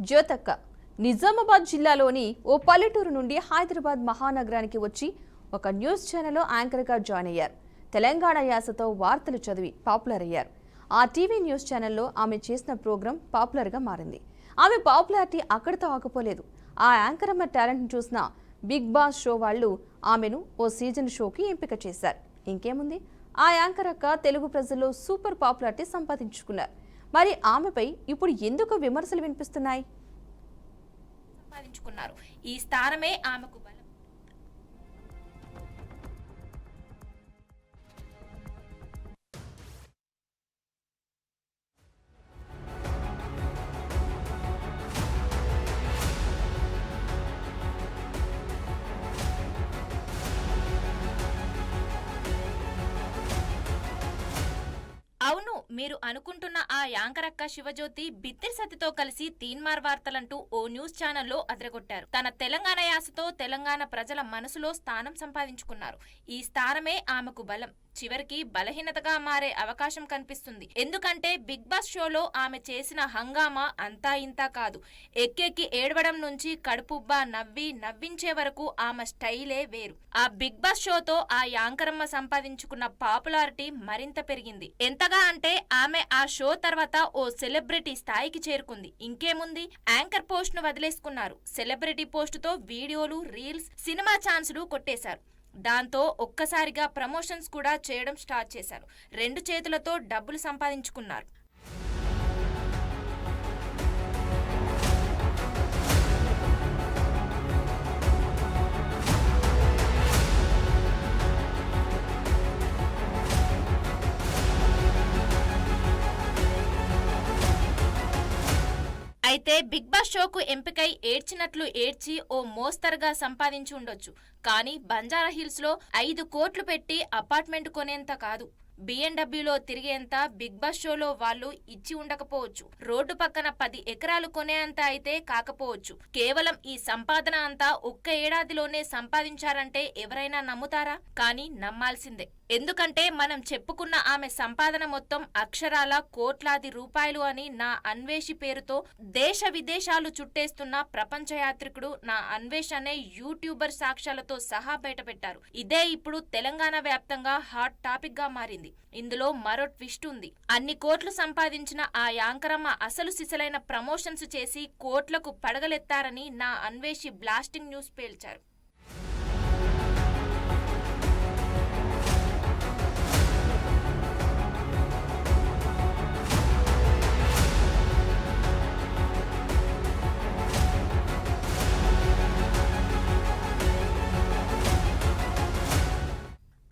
జ్యోతక్క నిజామాబాద్ జిల్లాలోని ఓ పల్లెటూరు నుండి హైదరాబాద్ మహానగరానికి వచ్చి ఒక న్యూస్ ఛానల్లో యాంకర్గా జాయిన్ అయ్యారు. తెలంగాణ యాసతో వార్తలు చదివి పాపులర్ అయ్యారు. ఆ టీవీ న్యూస్ ఛానల్లో ఆమె చేసిన ప్రోగ్రాం పాపులర్గా మారింది. ఆమె పాపులారిటీ అక్కడితో ఆగిపోలేదు. ఆ యాంకర్ అమ్మ టాలెంట్ను చూసిన బిగ్ బాస్ షో వాళ్ళు ఆమెను ఓ సీజన్ షోకి ఎంపిక చేశారు. ఇంకేముంది, ఆ యాంకర్ అక్క తెలుగు ప్రజల్లో సూపర్ పాపులారిటీ సంపాదించుకున్నారు. మరి ఆమెపై ఇప్పుడు ఎందుకు విమర్శలు వినిపిస్తున్నాయి? ఈ స్థానమే ఆమెకు బలం. అవును, మీరు అనుకుంటున్న ఆ యాంకరక్క శివజ్యోతి బిత్తిరి సత్తితో కలిసి తీన్మార్ వార్తలంటూ ఓ న్యూస్ ఛానల్లో అదరగొట్టారు. తన తెలంగాణ యాసతో తెలంగాణ ప్రజల మనసులో స్థానం సంపాదించుకున్నారు. ఈ స్థానమే ఆమెకు బలం. చివరికి బలహీనతగా మారే అవకాశం కనిపిస్తుంది. ఎందుకంటే బిగ్ బాస్ షోలో ఆమె చేసిన హంగామా అంతా ఇంతా కాదు. ఎక్కెక్కి ఏడవడం నుంచి కడుపుబ్బా నవ్వించే వరకు ఆమె స్టైలే వేరు. ఆ బిగ్ బాస్ షోతో ఆ యాంకరమ్మ సంపాదించుకున్న పాపులారిటీ మరింత పెరిగింది. ఎంతగా అంటే ఆమె ఆ షో తర్వాత ఓ సెలబ్రిటీ స్థాయికి చేరుకుంది. ఇంకేముంది, యాంకర్ పోస్ట్ ను వదిలేసుకున్నారు. సెలబ్రిటీ పోస్ట్ తో వీడియోలు, రీల్స్, సినిమా ఛాన్సులు కొట్టేశారు. దాంతో ఒక్కసారిగా ప్రమోషన్స్ కూడా చేయడం స్టార్ట్ చేశారు. 2 చేతులతో డబ్బులు సంపాదించుకున్నారు. అయితే బిగ్ బాస్ షోకు ఎంపికై ఏడ్చినట్లు ఏడ్చి ఓ మోస్తరుగా సంపాదించి ఉండొచ్చు. కానీ బంజారా హిల్స్ లో 5 కోట్లు పెట్టి అపార్ట్మెంట్ కొనేంత కాదు, BMW తిరిగేంత బిగ్ బాస్ షోలో వాళ్ళు ఇచ్చి ఉండకపోవచ్చు. రోడ్డు పక్కన 10 ఎకరాలు కొనేంత అయితే కాకపోవచ్చు. కేవలం ఈ సంపాదన అంతా ఒక్క ఏడాదిలోనే సంపాదించారంటే ఎవరైనా నమ్ముతారా? కానీ నమ్మాల్సిందే. ఎందుకంటే మనం చెప్పుకున్న ఆమె సంపాదన మొత్తం అక్షరాల కోట్లాది రూపాయలు అని నా అన్వేషి పేరుతో దేశ విదేశాలు చుట్టేస్తున్న ప్రపంచ యాత్రికుడు నా అన్వేష్ అనే యూట్యూబర్ సాక్ష్యాలతో సహా బయటపెట్టారు. ఇదే ఇప్పుడు తెలంగాణ వ్యాప్తంగా హాట్ టాపిక్ గా మారింది. ఇందులో మరో ట్విస్ట్ ఉంది. అన్ని కోట్లు సంపాదించిన ఆ యాంకరమ్మ అసలు సిసలైన ప్రమోషన్స్ చేసి కోట్లకు పడగలెత్తారని నా అన్వేషి బ్లాస్టింగ్ న్యూస్ పేల్చారు.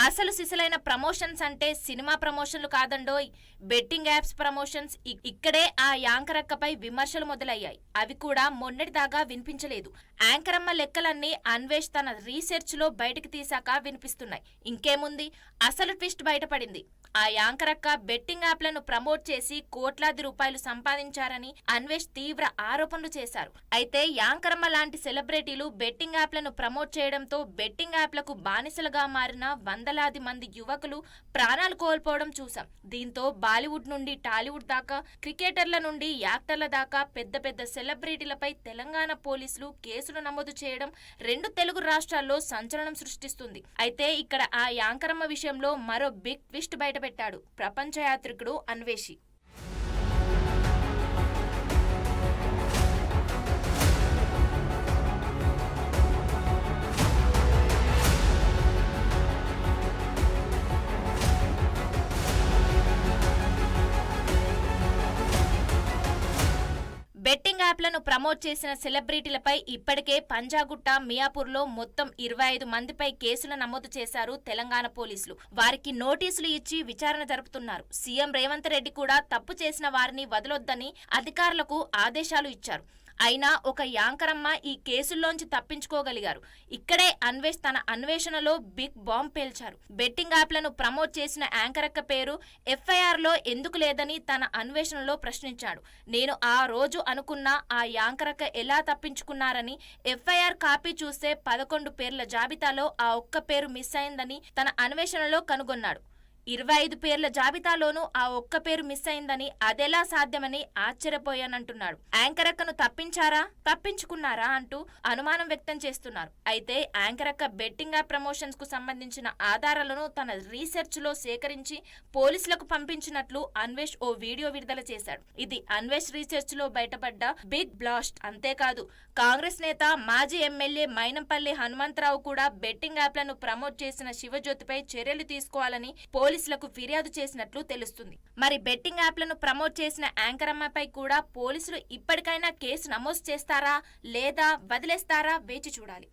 అసలు సిసలైన ప్రమోషన్స్ అంటే సినిమా ప్రమోషన్లు కాదండోయ్, బెట్టింగ్ యాప్స్ ప్రమోషన్స్. ఇక్కడే ఆ యాంకరక్కపై విమర్శలు మొదలయ్యాయి. అవి కూడా మొన్నటిదాకా వినిపించలేదు. యాంకరమ్మ లెక్కలన్నీ అన్వేష్ తన రీసెర్చ్ లో బయటకు తీశాక వినిపిస్తున్నాయి. ఇంకేముంది, అసలు ట్విస్ట్ బయటపడింది. ఆ యాంకరక్క బెట్టింగ్ యాప్లను ప్రమోట్ చేసి కోట్లాది రూపాయలు సంపాదించారని అన్వేష్ తీవ్ర ఆరోపణలు చేశారు. అయితే యాంకరమ్మ లాంటి సెలబ్రిటీలు బెట్టింగ్ యాప్లను ప్రమోట్ చేయడంతో బెట్టింగ్ యాప్లకు బానిసలుగా మారిన వందలాది మంది యువకులు ప్రాణాలు కోల్పోవడం చూసాం. దీంతో బాలీవుడ్ నుండి టాలీవుడ్ దాకా, క్రికెటర్ల నుండి యాక్టర్ల దాకా పెద్ద పెద్ద సెలబ్రిటీలపై తెలంగాణ పోలీసులు కేసులు నమోదు చేయడం 2 తెలుగు రాష్ట్రాల్లో సంచలనం సృష్టిస్తుంది. అయితే ఇక్కడ ఆ యాంకరమ్మ విషయంలో మరో బిగ్ ట్విస్ట్ బయటపెట్టాడు ప్రపంచ యాత్రికుడు అన్వేషి. బెట్టింగ్ యాప్లను ప్రమోట్ చేసిన సెలబ్రిటీలపై ఇప్పటికే పంజాగుట్ట, మియాపూర్లో మొత్తం 25 మందిపై కేసులు నమోదు చేశారు తెలంగాణ పోలీసులు. వారికి నోటీసులు ఇచ్చి విచారణ జరుపుతున్నారు. సీఎం రేవంత్ రెడ్డి కూడా తప్పు చేసిన వారిని వదలొద్దని అధికారులకు ఆదేశాలు ఇచ్చారు. అయినా ఒక యాంకరమ్మ ఈ కేసుల్లోంచి తప్పించుకోగలిగారు. ఇక్కడే అన్వేష్ తన అన్వేషణలో బిగ్ బాంబ్ పేల్చారు. బెట్టింగ్ యాప్లను ప్రమోట్ చేసిన యాంకరక్క పేరు FIRలో ఎందుకు లేదని తన అన్వేషణలో ప్రశ్నించాడు. నేను ఆ రోజు అనుకున్న ఆ యాంకరక్క ఎలా తప్పించుకున్నారని FIR కాపీ చూస్తే 11 పేర్ల జాబితాలో ఆ ఒక్క పేరు మిస్ అయిందని తన అన్వేషణలో కనుగొన్నాడు. 25 పేర్ల జాబితాలోనూ ఆ ఒక్క పేరు మిస్ అయిందని, అదెలా సాధ్యమని ఆశ్చర్యపోయానంటున్నాడు. యాంకర్ అక్కను తప్పించారా, తప్పించుకున్నారా అంటూ అనుమానం వ్యక్తం చేస్తున్నారు. అయితే యాంకర్ అక్క బెట్టింగ్ యాప్ ప్రమోషన్స్ కు సంబంధించిన ఆధారాలను తన రీసెర్చ్ లో సేకరించి పోలీసులకు పంపించినట్లు అన్వేష్ ఓ వీడియో విడుదల చేశాడు. ఇది అన్వేష్ రీసెర్చ్ లో బయటపడ్డ బిగ్ బ్లాస్ట్. అంతేకాదు, కాంగ్రెస్ నేత మాజీ ఎమ్మెల్యే మైనంపల్లి హనుమంతరావు కూడా బెట్టింగ్ యాప్లను ప్రమోట్ చేసిన శివజ్యోతిపై చర్యలు తీసుకోవాలని పోలీసులకు ఫిర్యాదు చేసినట్లు తెలుస్తుంది. మరి బెట్టింగ్ యాప్లను ప్రమోట్ చేసిన యాంకర్ అమ్మపై కూడా పోలీసులు ఇప్పటికైనా కేసు నమోదు చేస్తారా లేదా వదిలేస్తారా వేచి చూడాలి.